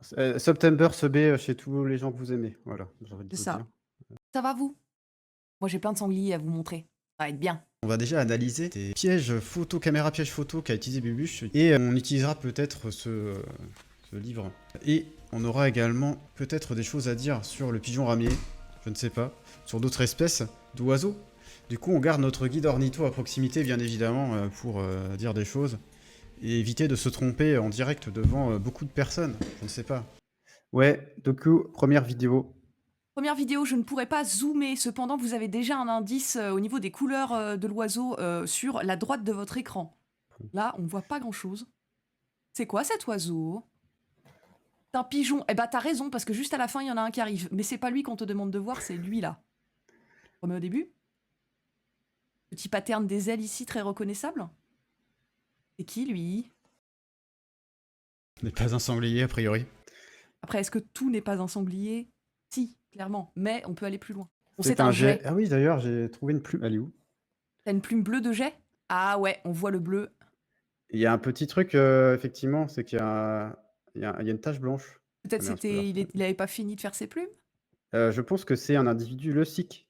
September se B chez tous les gens que vous aimez, voilà, j'ai envie de C'est vous dire. ça. Ça va vous? Moi j'ai plein de sangliers à vous montrer. Ça va être bien. On va déjà analyser des pièges photo, caméra piège photo qu'a utilisé Bubuche, et on utilisera peut-être ce livre. Et on aura également peut-être des choses à dire sur le pigeon ramier, je ne sais pas, sur d'autres espèces d'oiseaux. Du coup, on garde notre guide ornitho à proximité, bien évidemment, pour dire des choses, et éviter de se tromper en direct devant beaucoup de personnes, je ne sais pas. Ouais, du coup, première vidéo. Première vidéo, je ne pourrais pas zoomer, cependant vous avez déjà un indice, au niveau des couleurs, de l'oiseau, sur la droite de votre écran. Là, on voit pas grand-chose. C'est quoi cet oiseau? C'est un pigeon. Eh bah, tu raison parce que juste à la fin, il y en a un qui arrive. Mais c'est pas lui qu'on te demande de voir, c'est lui là. On remet au début. Petit pattern des ailes ici, très reconnaissable. C'est qui lui? N'est pas un sanglier, a priori. Après, est-ce que tout n'est pas un sanglier? Si, clairement, mais on peut aller plus loin. Bon, C'est c'est un un jet. jet. Ah oui, d'ailleurs, j'ai trouvé une plume. Elle est où? T'as une plume bleue de jet? Ah ouais, on voit le bleu. Il y a un petit truc, effectivement, c'est qu'il y a il y a une tache blanche. Peut-être Ah merde, c'est pas grave. il avait pas fini de faire ses plumes? Je pense que c'est un individu le sikh.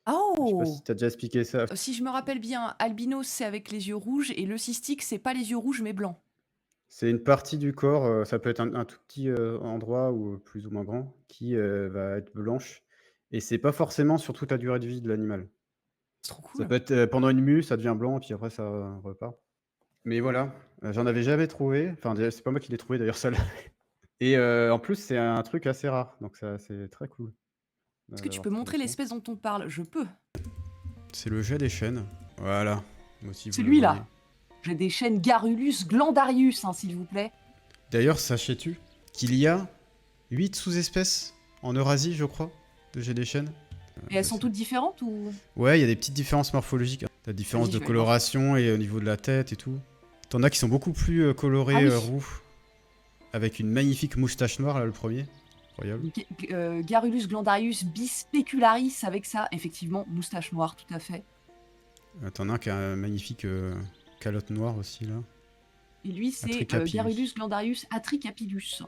Je sais pas si Oh! tu as déjà expliqué ça. Si je me rappelle bien, albinos, c'est avec les yeux rouges et le cystique, c'est pas les yeux rouges mais blancs. C'est une partie du corps, ça peut être un tout petit, endroit ou plus ou moins grand qui, va être blanche et c'est pas forcément sur toute la durée de vie de l'animal. C'est trop Ça cool. peut être, pendant une mue, ça devient blanc et puis après ça repart. Mais voilà, j'en avais jamais trouvé, enfin déjà c'est pas moi qui l'ai trouvé d'ailleurs celle-là et en plus c'est un truc assez rare, donc ça c'est très cool, Est-ce que tu d'avoir peux trouvé montrer ça. l'espèce dont on parle? Je peux. C'est le jet des chênes, voilà, moi aussi vous le voyez. Celui-là. J'ai des chênes Garrulus glandarius, hein, s'il vous plaît. D'ailleurs, sachais-tu qu'il y a 8 sous-espèces en Eurasie, je crois, de jet des chênes? Et elles Je sont sais. toutes différentes ou? Ouais, il y a des petites différences morphologiques, hein. La différence Vas-y, de je vais aller voir. coloration et au niveau de la tête et tout. T'en as qui sont beaucoup plus Ah colorés, oui. roux, avec une magnifique moustache noire, là, le premier. Incroyable. Garrulus glandarius bispecularis avec ça, effectivement, moustache noire, tout à fait. T'en as un qui a un magnifique calotte noire aussi, là. Et lui, c'est Atricapillus. Garrulus glandarius atricapillus.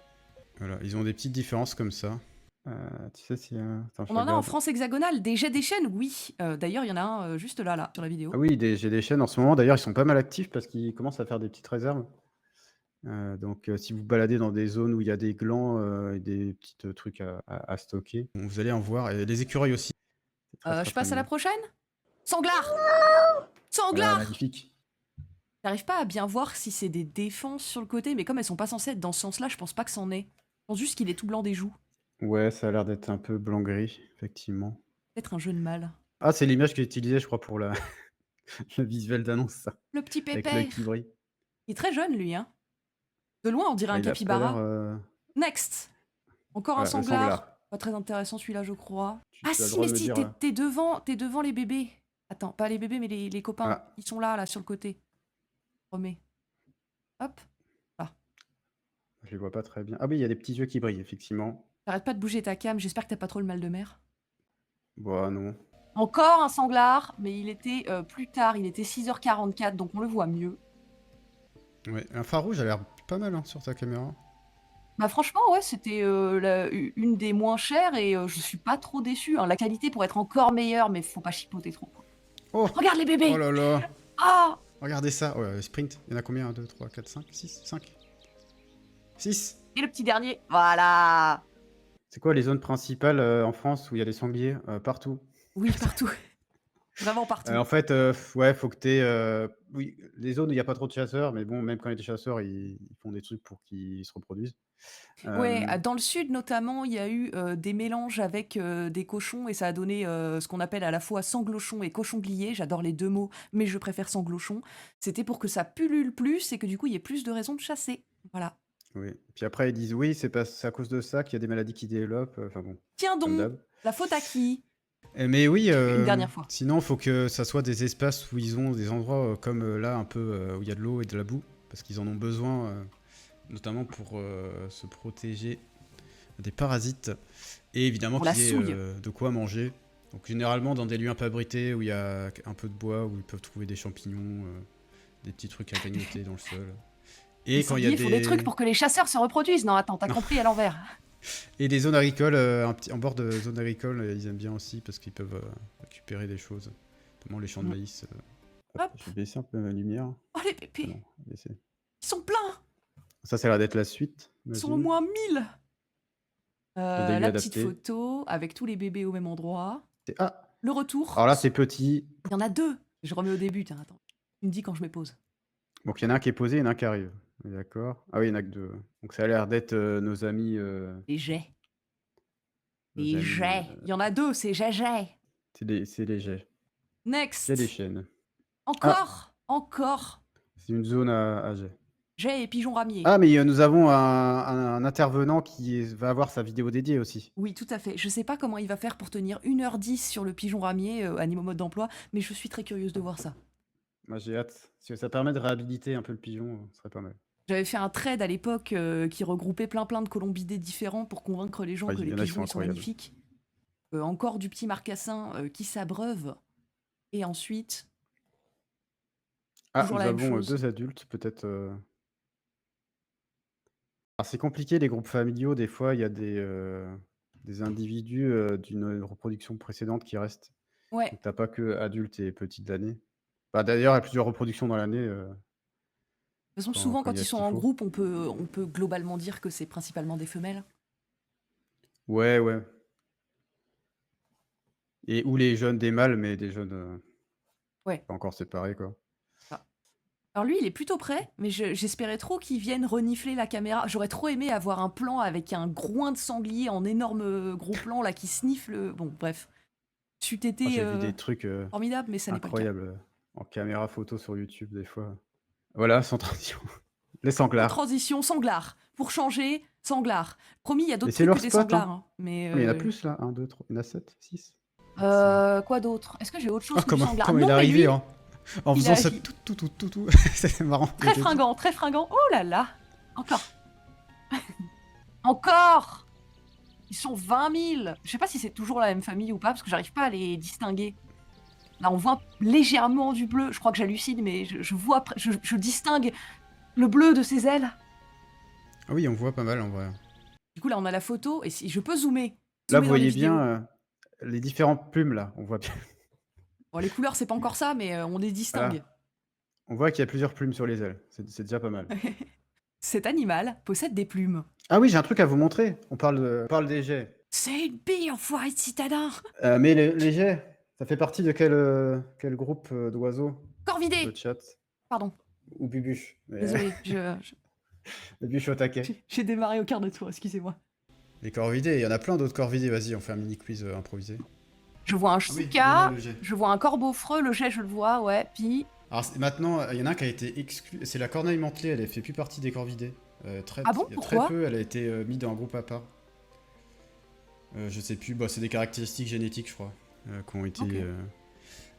Voilà, ils ont des petites différences comme ça. Tu sais si... Attends, je On en a en regarde. France hexagonale, des jets des chênes, oui. D'ailleurs, il y en a un juste là, là, sur la Ah vidéo. oui, j'ai des chênes en ce moment. D'ailleurs, ils sont pas mal actifs parce qu'ils commencent à faire des petites réserves. Donc, si vous baladez dans des zones où il y a des glands, et des petits, trucs à stocker, bon, vous allez en voir et les écureuils aussi. C'est très, très, Je très passe à la mignon. prochaine? Sanglard! Voilà, Sanglard! magnifique. J'arrive pas à bien voir si c'est des défenses sur le côté, mais comme elles sont pas censées être dans ce sens-là, je pense pas que c'en est. Je pense juste qu'il est tout blanc des joues. Ouais, ça a l'air d'être un peu blanc-gris, effectivement. Peut-être un jeu de mâle. Ah, c'est l'image que j'utilisais, je crois, pour la le visuel d'annonce, ça, Le petit avec l'œil qui pépère! brille. Il est très jeune, lui, hein. De loin, on dirait Ah, un il a pas l'air, capybara. Next! Encore un voilà, le sanglard. sanglard. Pas très intéressant celui-là, je crois. Ah Tu as le si, droit mais de me si, dire, t'es devant les bébés. Attends, pas les bébés, mais les copains. ah, Ils sont là, là, sur le côté. Remets. Hop. Là. je les vois pas très bien. Ah oui, il y a des petits yeux qui brillent, effectivement. T'arrêtes pas de bouger ta cam, j'espère que t'as pas trop le mal de mer. Bah, non. Encore un sanglard, mais il était plus tard, il était 6h44, donc on le voit mieux. Ouais, l'infrarouge a l'air pas mal, hein, sur ta caméra. Bah franchement, ouais, c'était une des moins chères et je suis pas trop déçue, hein. La qualité pourrait être encore meilleure, mais faut pas chipoter trop, quoi. Oh! Regarde les Oh bébés! là là! Ah! Regardez ça! Oh, sprint, il y en a combien? 1, 2, 3, 4, 5, 6, 5, 6. Et le petit dernier, voilà! C'est quoi les zones principales, en France où il y a des sangliers? Partout. Oui, partout. Vraiment partout. En fait, ouais, faut que tu aies, oui, les zones où il y a pas trop de chasseurs, mais bon, même quand il y a des chasseurs, ils font des trucs pour qu'ils se reproduisent. Ouais, Hem, dans le sud notamment, il y a eu, des mélanges avec, des cochons et ça a donné, ce qu'on appelle à la fois sanglochon et cochon-glier. J'adore les 2 mots, mais je préfère sanglochon. C'était pour que ça pullule plus et que du coup, il y ait plus de raisons de chasser. Voilà. oui, puis après ils disent: «Oui, c'est à cause de ça qu'il y a des maladies qui développent», enfin bon, Tiens comme donc! d'hab. La faute à qui? Mais oui, Une dernière fois. sinon faut que ça soit des espaces où ils ont des endroits, comme, là un peu, où il y a de l'eau et de la boue, parce qu'ils en ont besoin, notamment pour, se protéger des parasites et évidemment Pour la qu'ils aient, souille. de quoi manger. Donc généralement dans des lieux un peu abrités où il y a un peu de bois, où ils peuvent trouver des champignons, des petits trucs à grignoter dans le sol Et Les quand il y a sangliers font des trucs des... pour que les chasseurs se reproduisent. Non, attends, t'as Non. compris à l'envers. Et des zones agricoles, en bord de zones agricoles, ils aiment bien aussi parce qu'ils peuvent récupérer des choses. Notamment les champs de Mm. maïs. Hop, Hop. je vais baisser un peu la lumière. Oh, les Ah pépés. non, baisser. Ils sont pleins. Ça, ça a l'air d'être la suite, Ils sont au imagine. moins 1000. Sur des lieux La petite adaptés. photo avec tous les bébés au même endroit. Ah, Le retour. alors là, c'est petit. Il y en a 2. Je remets au début. Tiens, attends. Tu me dis quand je me pose. Donc il y en a un qui est posé, et il y en a un qui arrive. On est d'accord. Ah oui, il n'y en a que 2. Donc ça a l'air d'être nos amis... Les jets. nos Les amis, jets. Il y en a 2, c'est jets. c'est les jets. Il y a des Next. chaînes. Ah, Encore. c'est une zone à jets. Jets et pigeons ramiers. Ah, mais nous avons un intervenant qui va avoir sa vidéo dédiée aussi. Oui, tout à fait. Je sais pas comment il va faire pour tenir 1h10 sur le pigeon ramier animaux mode d'emploi, mais je suis très curieuse de voir ça. Moi, j'ai hâte. Si ça permet de réhabiliter un peu le pigeon, ce serait pas mal. J'avais fait un trade à l'époque qui regroupait plein de colombidés différents pour convaincre les gens Ah, que il y les en a qui pigeons sont ils sont incroyables. magnifiques. Encore du petit marcassin qui s'abreuve. Et ensuite, Ah, toujours nous la même avons chose. 2 adultes, peut-être. Alors, c'est compliqué, les groupes familiaux. Des fois, il y a des individus d'une reproduction précédente qui restent. Ouais. Donc, t'as pas que adultes et petits de l'année. Bah, d'ailleurs, il y a plusieurs reproductions dans l'année. De toute façon, souvent Quand il quand y a ils ce sont qu'il en faut. groupe, on peut globalement dire que c'est principalement des femelles. Ouais, ouais. Et ou les jeunes des mâles, mais des jeunes Ouais. pas encore séparés, quoi. Ah. Alors lui, il est plutôt prêt, mais j'espérais trop qu'il vienne renifler la caméra. J'aurais trop aimé avoir un plan avec un groin de sanglier en énorme gros plan là qui snifle. Bon, bref. C'eût Oh, été j'ai vu des trucs formidable, mais ça n'est pas le cas. incroyables en caméra photo sur YouTube, des fois. Voilà, sans transition. Les Sans sanglards. transition, sanglard. Pour changer, sanglard. Promis, il y a Mais d'autres c'est trucs que leur des spot, hein. sanglards. Hein, mais Mais il y en a plus, là. 1, 2, 3. Il y en a 7, 6. quoi d'autre? Est-ce que j'ai autre chose Oh, que du sanglar? comment il Non, est mais lui, arrivé en il faisant a ça agi. tout. C'est marrant. Très fringant, très fringant. Oh là là. Encore. Encore. Ils sont 20 000. Je sais pas si c'est toujours la même famille ou pas, parce que j'arrive pas à les distinguer. Là, on voit légèrement du bleu. Je crois que j'hallucine, mais je vois, je distingue le bleu de ses ailes. Ah oui, on voit pas mal, en vrai. Du coup, là, on a la photo, et si je peux zoomer. Là, Zoomer vous dans les voyez vidéos. bien les différentes plumes, là. On voit bien. Bon, les couleurs, c'est pas encore ça, mais on les distingue. Voilà. On voit qu'il y a plusieurs plumes sur les ailes. C'est déjà pas mal. Cet animal possède des plumes. Ah oui, j'ai un truc à vous montrer. On parle des jets. C'est une bille, enfoiré de citadin. Mais les jets, ça fait partie de quel groupe d'oiseaux? Corvidé. Le chat. Pardon, Ou Bubuche. Mais, désolé, Bubuche au taquet. j'ai démarré au quart de tour, excusez-moi. Les corvidés, il y en a plein d'autres corvidés. Vas-y, on fait un mini quiz improvisé. Je vois un oui, chouka, donne-moi le jet. je vois un corbeau-freux, le jet, je le vois, ouais, puis... Alors maintenant, il y en a un qui a été exclu. C'est la corneille mantelée, elle fait plus partie des corvidés. Ah bon, il y a pourquoi? très peu, elle a été mise dans un groupe à part. Je sais plus, bah, c'est des caractéristiques génétiques, je crois, qui ont été. Ok.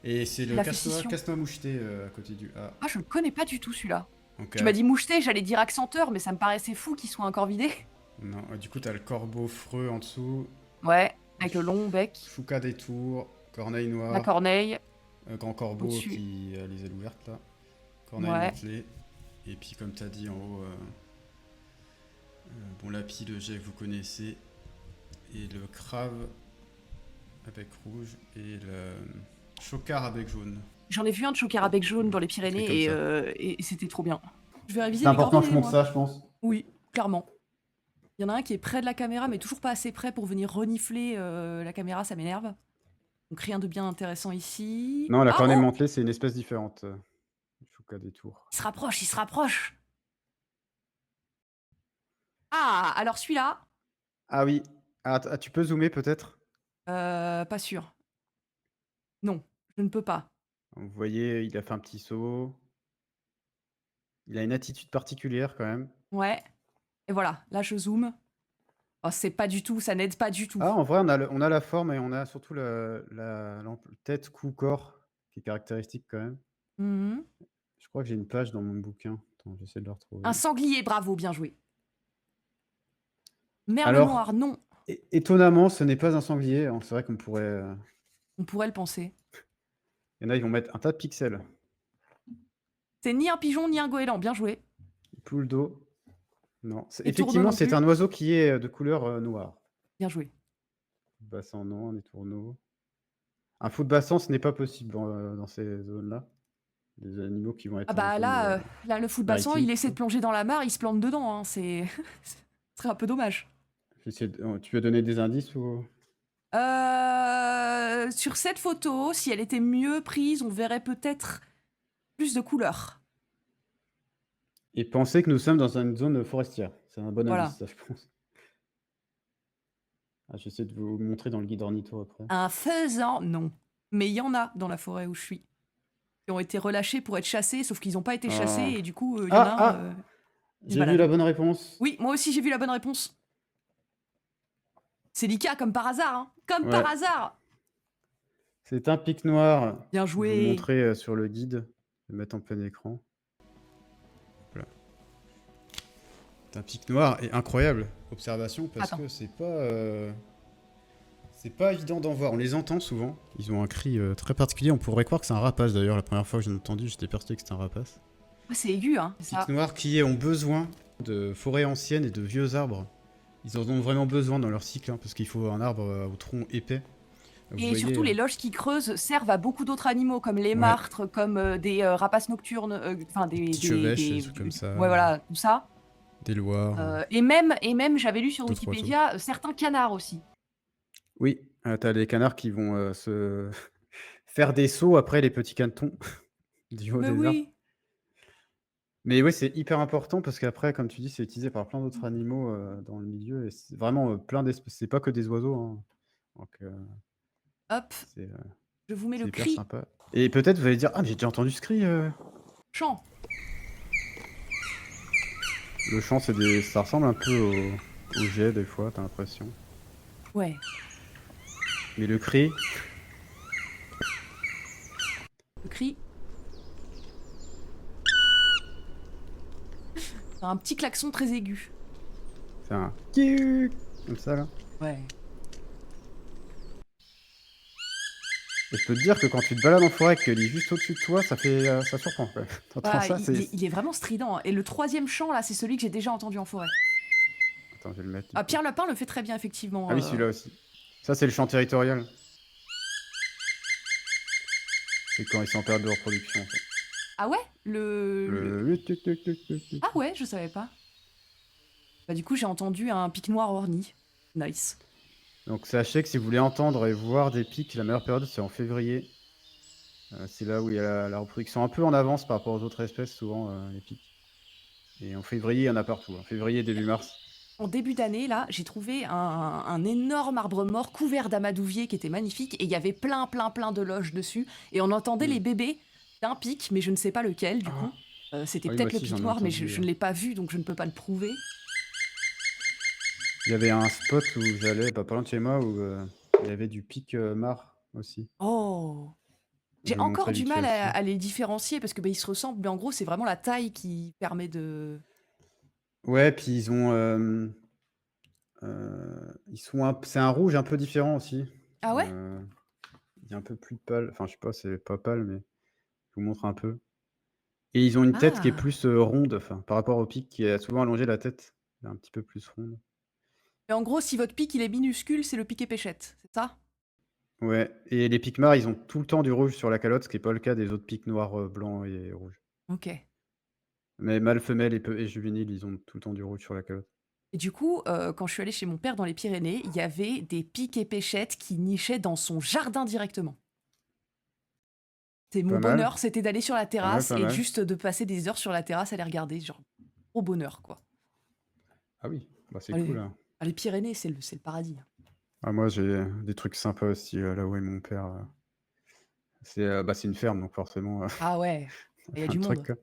Et c'est le La casse-noix fission. casse-noix moucheté à côté du A. Ah, je le connais pas du tout, celui-là. Donc, Tu m'as dit moucheté, j'allais dire accenteur, mais ça me paraissait fou qu'il soit un corvidé. non, du coup, t'as le corbeau freux en dessous, Ouais, avec le long bec, chouca des tours, corneille la noire, corneille. grand corbeau Au-dessus. qui a les ailes ouvertes là, corneille Ouais. mantelée, et puis comme t'as dit en haut, bon l'api, le jet que vous connaissez, et le crave avec rouge, et le chocard avec jaune. J'en ai vu un de choker à bec jaune dans les Pyrénées C'est comme et c'était trop bien. Je vais réviser C'est les important que je corvidés, montre moi. ça, je pense. Oui, clairement. Il y en a un qui est près de la caméra, mais toujours pas assez près pour venir renifler la caméra, ça m'énerve. Donc rien de bien intéressant ici. Non, la Ah, corneille oh, mantelée, c'est une espèce différente. Chouca des tours. il se rapproche, il se rapproche. Ah, alors celui-là, Ah oui. Tu peux zoomer peut-être? pas sûr. Non, je ne peux pas. Vous voyez, il a fait un petit saut. Il a une attitude particulière quand même. Ouais. Et voilà, là je zoome. Oh, c'est pas du tout, ça n'aide pas du tout. Ah, en vrai, on a la forme et on a surtout la tête, cou, corps qui est caractéristique quand même. Mhm. Je crois que j'ai une page dans mon bouquin. Attends, j'essaie de le retrouver. Un sanglier, bravo, bien joué. Merle Alors, noir, non. étonnamment, ce n'est pas un sanglier. C'est vrai qu'on pourrait. On pourrait le penser. Il y en a, ils vont mettre un tas de pixels. C'est ni un pigeon ni un goéland, bien joué. Poule d'eau. Non. Les tourneaux Effectivement, non c'est plus. un oiseau qui est de couleur noire. Bien joué. Bassan, non, des tourneaux. Un fou de bassan, ce n'est pas possible dans ces zones-là. Des animaux qui vont Ah être en bah zone là, le fou de bassan, maritime il essaie de plutôt. plonger dans la mare, il se plante dedans, hein, ce serait un peu dommage. Tu veux donner des indices ou... Sur cette photo, si elle était mieux prise, on verrait peut-être plus de couleurs. Et pensez que nous sommes dans une zone forestière. C'est un bon Voilà. indice, ça, je pense. Ah, j'essaie de vous montrer dans le guide ornitho après. Un faisan, non. Mais il y en a dans la forêt où je suis. Qui ont été relâchés pour être chassés, sauf qu'ils n'ont pas été chassés, Ah, et du coup, il y en a ah, un ah qui se j'ai vu la balade. bonne réponse. Oui, moi aussi j'ai vu la bonne réponse. C'est Lika, comme par hasard, hein. Comme par Ouais, hasard. c'est un pic noir. Bien Je vais vous joué. montrer sur le guide. Je vais mettre en plein écran. Voilà. C'est un pic noir et incroyable observation parce Attends. que c'est pas évident d'en voir. On les entend souvent. Ils ont un cri très particulier. On pourrait croire que c'est un rapace d'ailleurs. La première fois que j'en ai entendu, j'étais persuadé que c'était un rapace. Ah, c'est aigu, hein. Pics Ça. noirs qui ont besoin de forêts anciennes et de vieux arbres. Ils en ont vraiment besoin dans leur cycle, hein, parce qu'il faut un arbre au tronc épais. Vous Et voyez, surtout, les loges qui creusent servent à beaucoup d'autres animaux, comme les ouais, martres, comme des rapaces nocturnes, enfin des petits chevêches, des trucs comme ça, ouais, voilà, tout ça. des loirs, Et même, j'avais lu sur d'autres oiseaux. Wikipédia, certains canards aussi. Oui, t'as les canards qui vont se faire des sauts après les petits canetons du haut Mais des arbres. oui. Mais oui, c'est hyper important parce qu'après, comme tu dis, c'est utilisé par plein d'autres animaux dans le milieu et c'est vraiment plein d'espèces. C'est pas que des oiseaux, hein. Donc Hop, c'est je vous mets le hyper cri sympa. Et peut-être vous allez dire, ah, mais j'ai déjà entendu ce cri. chant. Le chant, ça ressemble un peu au jet des fois, t'as l'impression. Ouais. Mais le cri, Le cri. C'est un petit klaxon très aigu. c'est un kiuk comme ça là. Ouais. Et je peux te dire que quand tu te balades en forêt, qu'elle est juste au-dessus de toi, ça surprend quoi. T'entends Voilà, ça, il est vraiment strident, hein. Et le troisième chant, là, c'est celui que j'ai déjà entendu en forêt. Attends, je vais le mettre du Ah, coup. Pierre Lapin le fait très bien, effectivement. Ah oui, celui-là aussi. Ça, c'est le chant territorial. C'est quand ils sont en période de reproduction. Ça. Ah ouais le... Tuc, tuc, tuc, tuc, tuc. Ah ouais, je savais pas. Bah du coup, j'ai entendu un pic noir orni. Nice. Donc sachez que si vous voulez entendre et voir des pics, la meilleure période, c'est en février. C'est là où il y a la reproduction un peu en avance par rapport aux autres espèces, souvent, les pics. Et en février, il y en a partout. En février, début mars. En début d'année, là, j'ai trouvé un énorme arbre mort couvert d'amadouviers qui était magnifique, et il y avait plein de loges dessus, et on entendait les bébés d'un pic, mais je ne sais pas lequel, du coup. C'était Oui, peut-être moi le aussi, j'en pic ai noir, mais entendu, je ne l'ai pas vu, donc je ne peux pas le prouver. Il y avait un spot où j'allais, pas loin de chez moi, où il y avait du pic mar aussi. Oh! Je J'ai vais vous encore montrer du vite fait mal aussi. à les différencier, parce que bah, ils se ressemblent, mais en gros, c'est vraiment la taille qui permet de... Ouais, puis ils ont... c'est un rouge un peu différent aussi. Ah ouais? Il est un peu plus pâle. Enfin, je sais pas, c'est pas pâle, mais je vous montre un peu. Et ils ont une tête qui est Ah! plus ronde, enfin, par rapport au pic qui a souvent allongé la tête. Elle est un petit peu plus ronde. Mais en gros, si votre pic, il est minuscule, c'est le pic épéchette, c'est ça? Ouais, et les pics noirs, ils ont tout le temps du rouge sur la calotte, ce qui n'est pas le cas des autres pics noirs, blancs et rouges. Ok. Mais mâles, femelles et juvéniles, ils ont tout le temps du rouge sur la calotte. Et du coup, quand je suis allée chez mon père dans les Pyrénées, il y avait des pics épéchettes qui nichaient dans son jardin directement. C'est mon Pas mal, bonheur, c'était d'aller sur la pas mal, terrasse pas et mal. juste de passer des heures sur la terrasse à les regarder, genre au bonheur, quoi. Ah oui, bah c'est Ah, cool, hein. les Pyrénées, c'est le paradis. Ah moi, j'ai des trucs sympas aussi, là où est mon père, c'est une ferme, donc forcément, Ah ouais, il y a plein du de trucs, monde. quoi.